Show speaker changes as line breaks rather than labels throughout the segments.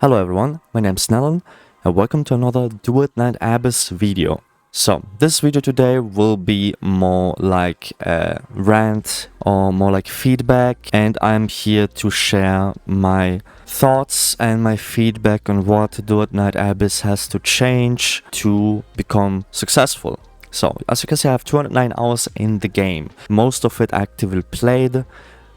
Hello everyone, my name is Nellen and welcome to another Duet Night Abyss video. So, this video today will be more like a rant or more like feedback, and I'm here to share my thoughts and my feedback on what Duet Night Abyss has to change to become successful. So, as you can see, I have 209 hours in the game, most of it actively played.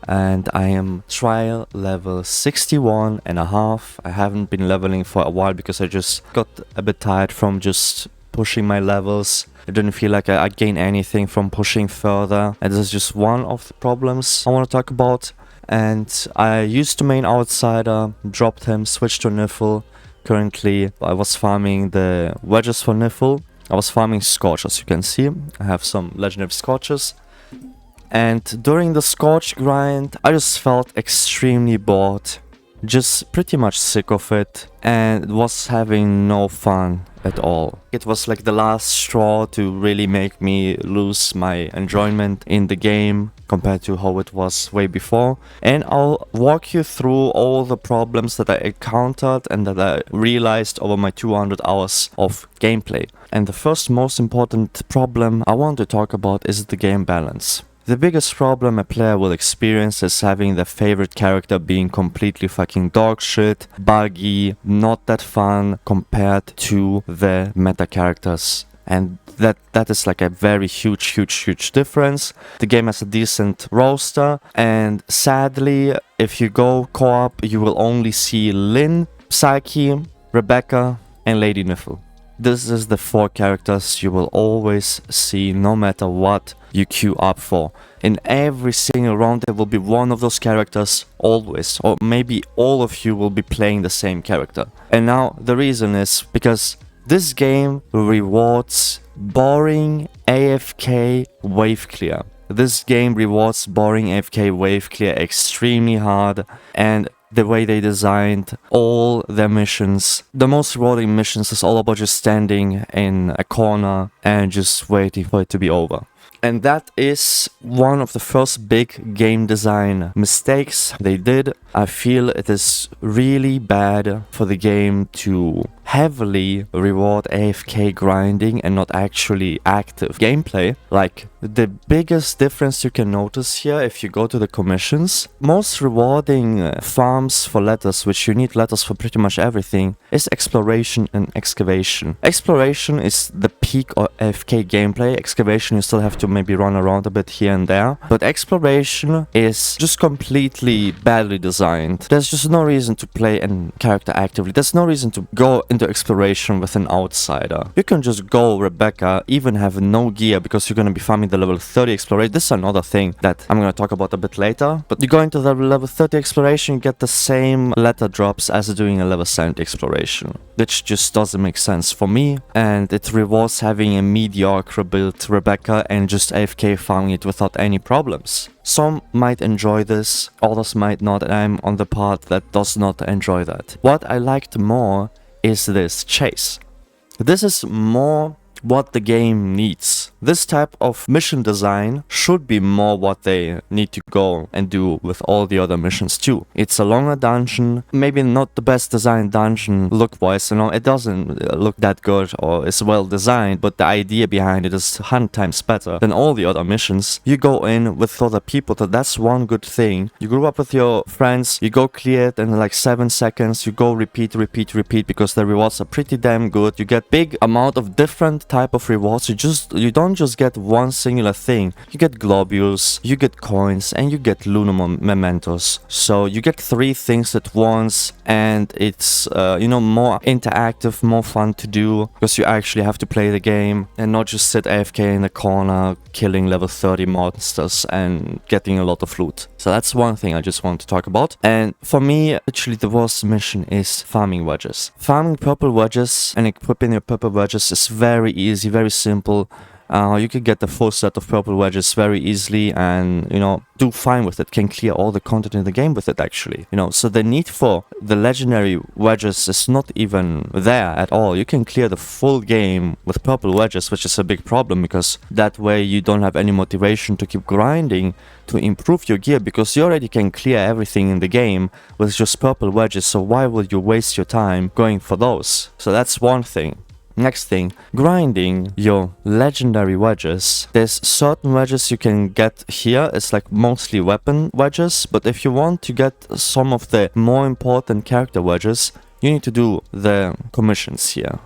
And I am trial level 61 and a half. I haven't been leveling for a while because I just got a bit tired from just pushing my levels. I didn't feel like I gained anything from pushing further, and this is just one of the problems I want to talk about. And I used to main outsider, dropped him, switched to Niffle. Currently I was farming the wedges for Niffle. I was farming Scorch, as you can see. I have some legendary Scorches. And during the Scorch grind, I just felt extremely bored, just pretty much sick of it, and was having no fun at all. It was like the last straw to really make me lose my enjoyment in the game compared to how it was way before. And I'll walk you through all the problems that I encountered and that I realized over my 200 hours of gameplay. And the first most important problem I want to talk about is the game balance. The biggest problem a player will experience is having their favorite character being completely fucking dog shit, buggy, not that fun compared to the meta characters. And that is like a very huge difference. The game has a decent roster, and sadly, if you go co-op, you will only see Lynn, Psyche, Rebecca, and Lady Niffle. This is the 4 characters you will always see no matter what you queue up for. In every single round there will be one of those characters always, or maybe all of you will be playing the same character. And now the reason is because this game rewards boring AFK wave clear. This game rewards boring AFK wave clear extremely hard, and the way they designed all their missions. The most rewarding missions is all about just standing in a corner and just waiting for it to be over. And that is one of the first big game design mistakes they did. I feel it is really bad for the game to heavily reward AFK grinding and not actually active gameplay. Like, the biggest difference you can notice here, if you go to the commissions, most rewarding farms for letters, which you need letters for pretty much everything, is exploration and excavation. Exploration is the peak of AFK gameplay. Excavation you still have to maybe run around a bit here and there, but exploration is just completely badly designed. There's just no reason to play a character actively. There's no reason to go into exploration with an outsider. You can just go Rebecca, even have no gear, because you're going to be farming the level 30 exploration. This is another thing that I'm going to talk about a bit later, but you go into the level 30 exploration, you get the same letter drops as doing a level 70 exploration, which just doesn't make sense for me, and it rewards having a mediocre build Rebecca and just AFK farming it without any problems. Some might enjoy this, others might not, and I'm on the part that does not enjoy that. What I liked more is this chase. This is more what the game needs. This type of mission design should be more what they need to go and do with all the other missions too. It's a longer dungeon, maybe not the best designed dungeon look-wise, it doesn't look that good or is well designed, but the idea behind it is 100 times better than all the other missions. You go in with other people, that's one good thing. You grew up with your friends, you go clear it in like 7 seconds, you go repeat because the rewards are pretty damn good. You get big amount of different type of rewards. You don't just get one singular thing. You get globules, you get coins, and you get lunar mementos. So you get 3 things at once, and it's more interactive, more fun to do, because you actually have to play the game and not just sit AFK in the corner killing level 30 monsters and getting a lot of loot. So that's one thing I just want to talk about. And for me, actually the worst mission is farming wedges. Farming purple wedges and equipping your purple wedges is very easy, very simple. You can get the full set of purple wedges very easily and, you know, do fine with it. Can clear all the content in the game with it, actually. You know, so the need for the legendary wedges is not even there at all. You can clear the full game with purple wedges, which is a big problem because that way you don't have any motivation to keep grinding to improve your gear, because you already can clear everything in the game with just purple wedges, so why would you waste your time going for those? So that's one thing. Next thing, grinding your legendary wedges. There's certain wedges you can get here. It's like mostly weapon wedges, but if you want to get some of the more important character wedges, you need to do the commissions here.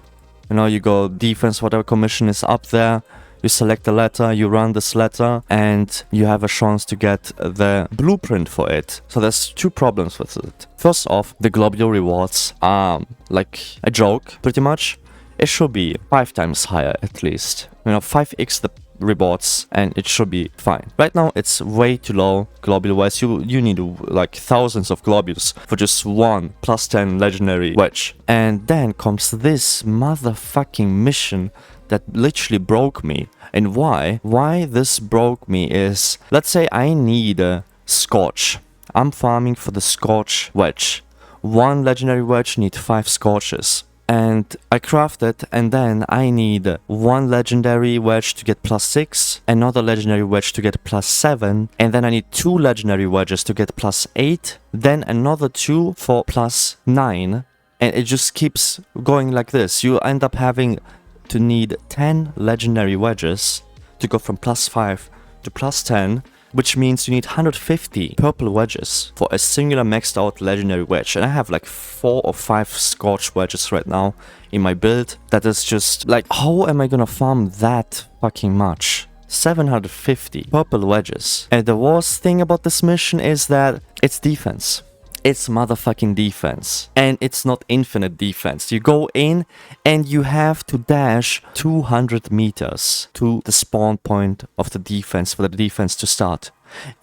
You know, you go defense, whatever commission is up there. You select a letter, you run this letter, and you have a chance to get the blueprint for it. So there's two problems with it. First off, the global rewards are like a joke, pretty much. It should be 5 times higher at least. You know, 5x the rewards, and it should be fine. Right now, it's way too low global-wise. You need like thousands of globules for just one +10 legendary wedge. And then comes this motherfucking mission that literally broke me. And why? Why this broke me is, let's say I need a Scorch. I'm farming for the Scorch wedge. One legendary wedge needs 5 Scorches. And I craft it, and then I need one legendary wedge to get +6, another legendary wedge to get +7, and then I need 2 legendary wedges to get +8, then another 2 for +9, and it just keeps going like this. You end up having to need 10 legendary wedges to go from +5 to +10, which means you need 150 purple wedges for a singular maxed out legendary wedge. And I have like 4 or 5 Scorch wedges right now in my build. That is just like, how am I gonna farm that fucking much? 750 purple wedges. And the worst thing about this mission is that it's defense. It's motherfucking defense. And it's not infinite defense. You go in and you have to dash 200 meters to the spawn point of the defense for the defense to start.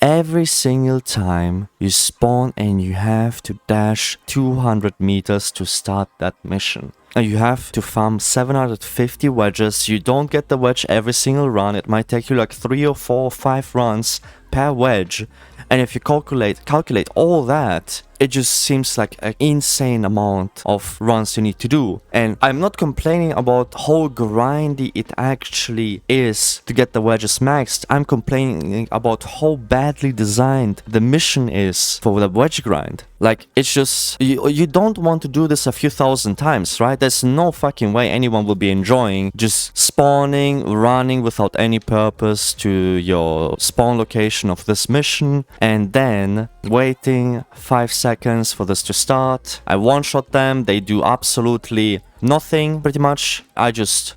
Every single time you spawn and you have to dash 200 meters to start that mission. And you have to farm 750 wedges. You don't get the wedge every single run. It might take you like 3 or 4 or 5 runs per wedge. And if you calculate all that, it just seems like an insane amount of runs you need to do. And I'm not complaining about how grindy it actually is to get the wedges maxed. I'm complaining about how badly designed the mission is for the wedge grind. Like, it's just, you don't want to do this a few thousand times, right? There's no fucking way anyone will be enjoying just spawning, running without any purpose to your spawn location of this mission, and then waiting 5 seconds for this to start. I one-shot them, they do absolutely nothing, pretty much. I just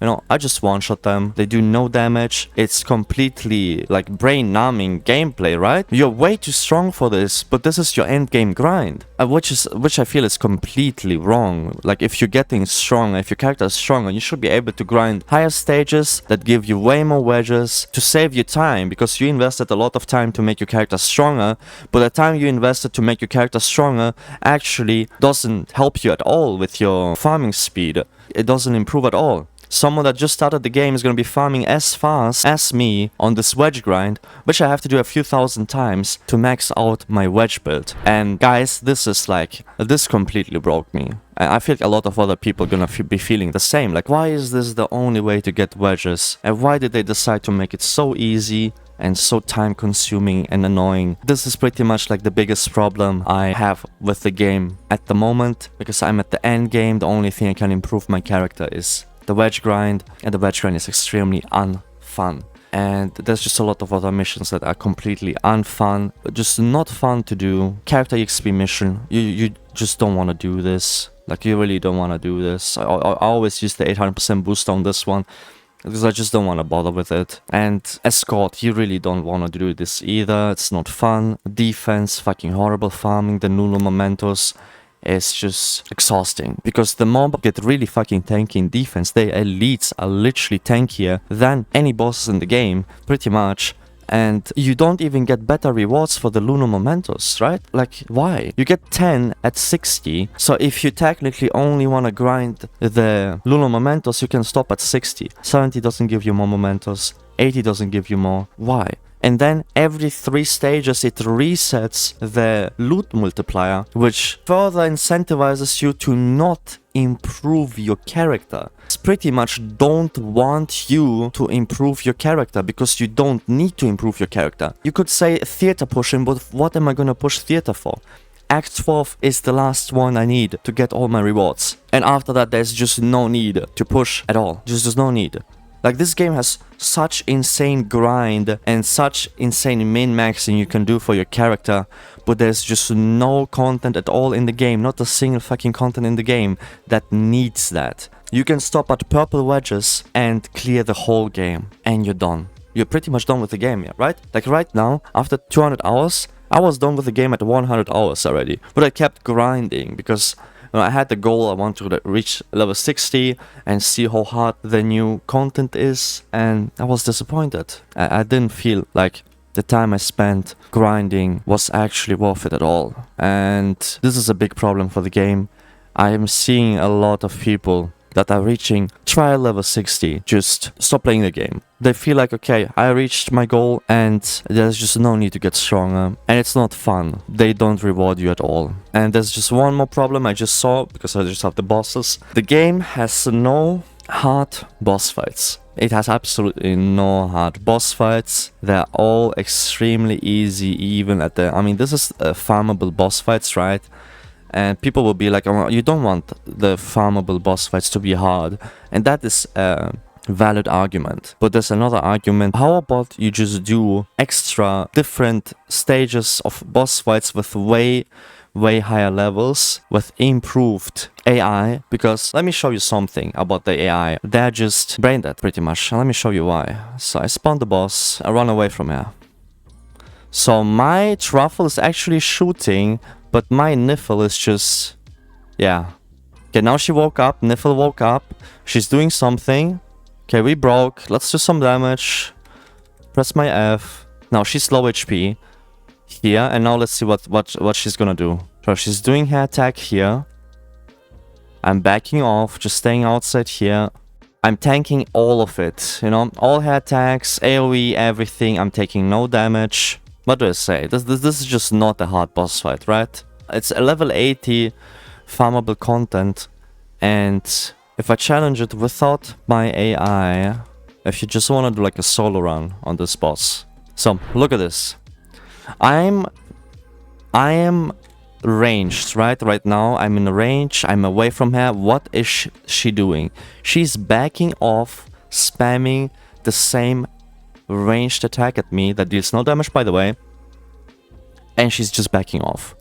one-shot them. They do no damage. It's completely like brain-numbing gameplay, right? You're way too strong for this, but this is your end game grind, which I feel is completely wrong. Like, if you're getting stronger, if your character is stronger, you should be able to grind higher stages that give you way more wedges to save you time, because you invested a lot of time to make your character stronger, but the time you invested to make your character stronger actually doesn't help you at all with your farming speed. It doesn't improve at all. Someone that just started the game is going to be farming as fast as me on this wedge grind, which I have to do a few thousand times to max out my wedge build. And guys, this completely broke me. I feel like a lot of other people are gonna be feeling the same. Like, why is this the only way to get wedges? And why did they decide to make it so easy and so time consuming and annoying? This is pretty much like the biggest problem I have with the game at the moment, because I'm at the end game. The only thing I can improve my character is the wedge grind, and the wedge grind is extremely unfun. And there's just a lot of other missions that are completely unfun, just not fun to do. Character XP mission, you just don't want to do this. Like, you really don't want to do this. I always use the 800% boost on this one, because I just don't want to bother with it. And escort, you really don't want to do this either. It's not fun. Defense, fucking horrible farming. The Nulo Mementos is just exhausting, because the mob get really fucking tanky in defense. Their elites are literally tankier than any bosses in the game, pretty much. and you don't even get better rewards for the lunar mementos, right? Like, why? You get 10 at 60, so if you technically only want to grind the lunar mementos, you can stop at 60. 70 doesn't give you more mementos, 80 doesn't give you more. Why? And then every 3 stages it resets the loot multiplier, which further incentivizes you to not improve your character. It's pretty much don't want you to improve your character because you don't need to improve your character. You could say theater pushing, but what am I gonna push theater for? Act 12 is the last one I need to get all my rewards. And after that there's just no need to push at all. There's no need. Like, this game has such insane grind and such insane min-maxing you can do for your character, but there's just no content at all in the game, not a single fucking content in the game that needs that. You can stop at purple wedges and clear the whole game, and you're done. You're pretty much done with the game, yeah, right? Like right now, after 200 hours, I was done with the game at 100 hours already, but I kept grinding because I had the goal, I want to reach level 60 and see how hard the new content is, and I was disappointed. I didn't feel like the time I spent grinding was actually worth it at all. And this is a big problem for the game. I am seeing a lot of people that are reaching trial level 60 just stop playing the game. They feel like, okay, I reached my goal and there's just no need to get stronger, and it's not fun. They don't reward you at all. And there's just one more problem I just saw because I just have the bosses. The game has no hard boss fights. It has absolutely no hard boss fights. They're all extremely easy, even at the... I mean, this is farmable boss fights, right? And people will be like, oh, you don't want the farmable boss fights to be hard. And that is a valid argument. But there's another argument. How about you just do extra different stages of boss fights with way higher levels with improved AI? Because let me show you something about the AI. They're just brain dead pretty much. And let me show you why. So I spawn the boss. I run away from here. So my truffle is actually shooting, but my Niffle is just... yeah. Okay, now she woke up. Niffle woke up. She's doing something. Okay, we broke. Let's do some damage. Press my F. Now she's low HP. Here. And now let's see what she's gonna do. So she's doing her attack here. I'm backing off. Just staying outside here. I'm tanking all of it. You know, all her attacks, AoE, everything. I'm taking no damage. What do I say? This is just not a hard boss fight, right? It's a level 80 farmable content, and if I challenge it without my AI, if you just want to do like a solo run on this boss. So, look at this. I am ranged, right? Right now, I'm in range, I'm away from her. What is she doing? She's backing off, spamming the same ranged attack at me that deals no damage, by the way, and she's just backing off.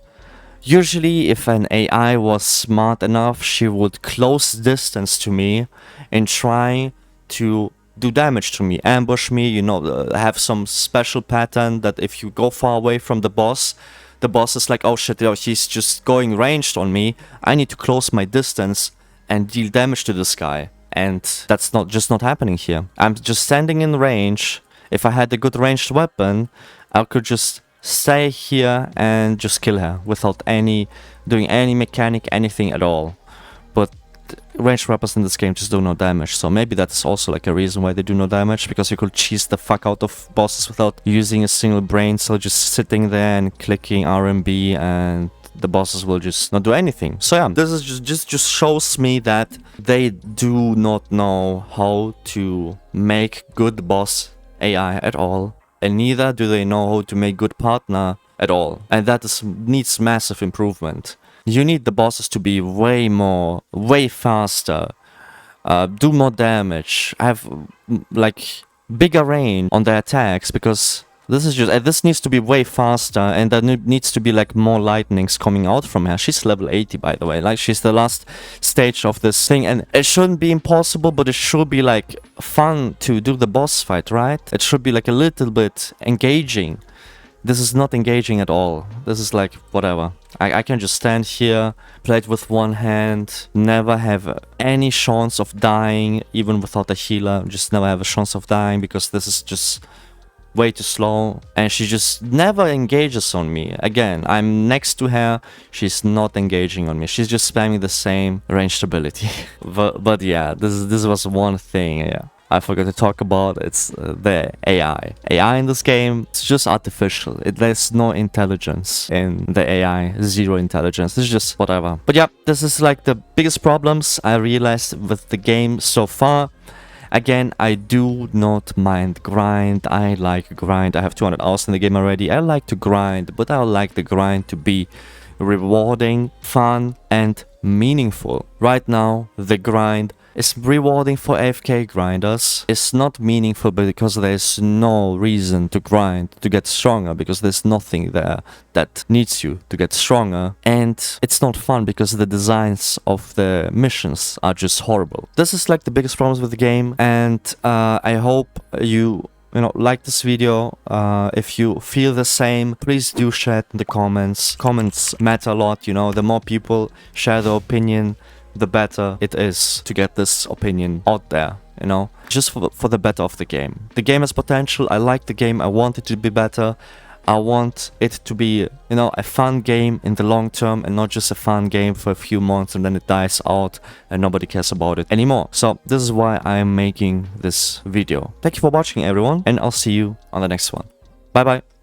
Usually if an AI was smart enough, she would close distance to me and try to do damage to me, ambush me, you know, have some special pattern that if you go far away from the boss is like, oh shit, he's just going ranged on me, I need to close my distance and deal damage to this guy. And that's not happening here. I'm just standing in range. If I had a good ranged weapon, I could just stay here and just kill her without doing any mechanic, anything at all. But ranged weapons in this game just do no damage, so maybe that's also like a reason why they do no damage, because you could cheese the fuck out of bosses without using a single brain cell, just sitting there and clicking RMB, and the bosses will just not do anything. So yeah, this is just shows me that they do not know how to make good boss AI at all, and neither do they know how to make good partner at all, and that needs massive improvement. You need the bosses to be way faster, do more damage, have like bigger range on their attacks, because this needs to be way faster, and there needs to be like more lightnings coming out from her. She's level 80, by the way, like she's the last stage of this thing, and it shouldn't be impossible, but it should be like fun to do the boss fight, right? It should be like a little bit engaging. This is not engaging at all. This is like whatever. I can just stand here, play it with one hand, never have any chance of dying, even without a healer. Just never have a chance of dying, because this is just way too slow, and she just never engages on me. Again, I'm next to her, she's not engaging on me, she's just spamming the same range stability. but yeah, this was one thing, yeah, I forgot to talk about. It's the AI. AI in this game, it's just artificial. There's no intelligence in the AI, zero intelligence. It's just whatever. But yeah, this is like the biggest problems I realized with the game so far. Again, I do not mind grind. I like grind. I have 200 hours in the game already. I like to grind, but I like the grind to be rewarding, fun, and meaningful. Right now, the grind is rewarding for AFK grinders. It's not meaningful because there's no reason to grind to get stronger, because there's nothing there that needs you to get stronger. And it's not fun because the designs of the missions are just horrible. This is like the biggest problems with the game, and I hope you like this video. If you feel the same, please do share it in the comments. Comments matter a lot, the more people share their opinion, the better it is to get this opinion out there, just for the better of the game. The game has potential. I like the game. I want it to be better. I want it to be, a fun game in the long term, and not just a fun game for a few months and then it dies out and nobody cares about it anymore. So this is why I am making this video. Thank you for watching, everyone, and I'll see you on the next one. Bye bye.